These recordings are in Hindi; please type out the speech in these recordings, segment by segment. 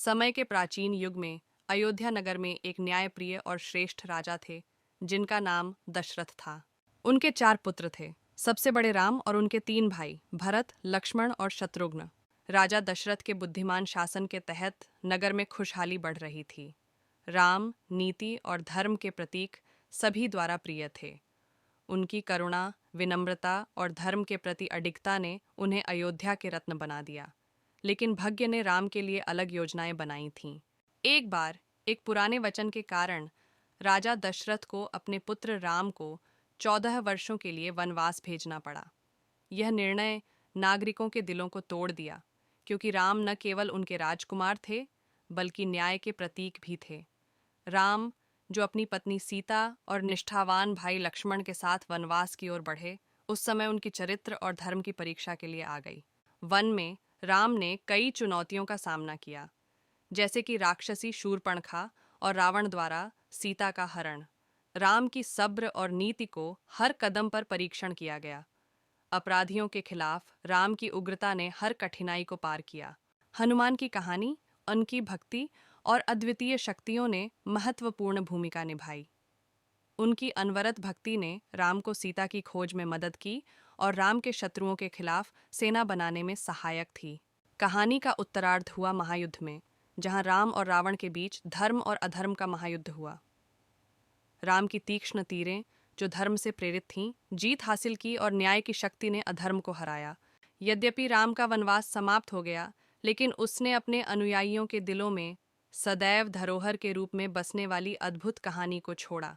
समय के प्राचीन युग में अयोध्या नगर में एक न्यायप्रिय और श्रेष्ठ राजा थे जिनका नाम दशरथ था। उनके 4 पुत्र थे, सबसे बड़े राम और उनके 3 भाई भरत, लक्ष्मण और शत्रुघ्न। राजा दशरथ के बुद्धिमान शासन के तहत नगर में खुशहाली बढ़ रही थी। राम नीति और धर्म के प्रतीक सभी द्वारा प्रिय थे। उनकी करुणा, विनम्रता और धर्म के प्रति अडिगता ने उन्हें अयोध्या के रत्न बना दिया। लेकिन भाग्य ने राम के लिए अलग योजनाएं बनाई थीं। एक बार एक पुराने वचन के कारण राजा दशरथ को अपने पुत्र राम को 14 वर्षों के लिए वनवास भेजना पड़ा। यह निर्णय नागरिकों के दिलों को तोड़ दिया, क्योंकि राम न केवल उनके राजकुमार थे बल्कि न्याय के प्रतीक भी थे। राम, जो अपनी पत्नी सीता और निष्ठावान भाई लक्ष्मण के साथ वनवास की ओर बढ़े, उस समय उनकी चरित्र और धर्म की परीक्षा के लिए आ गई। वन में राम ने कई चुनौतियों का सामना किया, जैसे कि राक्षसी शूर्पणखा और रावण द्वारा सीता का हरण। राम की सब्र और नीति को हर कदम पर परीक्षण किया गया। अपराधियों के खिलाफ राम की उग्रता ने हर कठिनाई को पार किया। हनुमान की कहानी, उनकी भक्ति और अद्वितीय शक्तियों ने महत्वपूर्ण भूमिका निभाई। उनकी अनवरत भक्ति ने राम को सीता की खोज में मदद की और राम के शत्रुओं के खिलाफ सेना बनाने में सहायक थी। कहानी का उत्तरार्ध हुआ महायुद्ध में, जहां राम और रावण के बीच धर्म और अधर्म का महायुद्ध हुआ। राम की तीक्ष्ण तीरें, जो धर्म से प्रेरित थीं, जीत हासिल की और न्याय की शक्ति ने अधर्म को हराया। यद्यपि राम का वनवास समाप्त हो गया, लेकिन उसने अपने अनुयायियों के दिलों में सदैव धरोहर के रूप में बसने वाली अद्भुत कहानी को छोड़ा।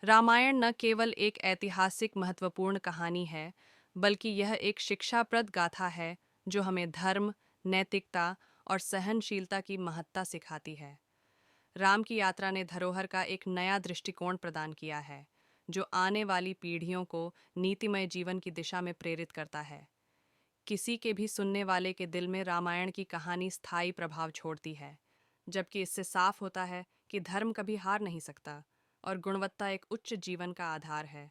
रामायण न केवल एक ऐतिहासिक महत्वपूर्ण कहानी है, बल्कि यह एक शिक्षाप्रद गाथा है जो हमें धर्म, नैतिकता और सहनशीलता की महत्ता सिखाती है। राम की यात्रा ने धरोहर का एक नया दृष्टिकोण प्रदान किया है, जो आने वाली पीढ़ियों को नीतिमय जीवन की दिशा में प्रेरित करता है। किसी के भी सुनने वाले के दिल में रामायण की कहानी स्थायी प्रभाव छोड़ती है, जबकि इससे साफ होता है कि धर्म कभी हार नहीं सकता और गुणवत्ता एक उच्च जीवन का आधार है।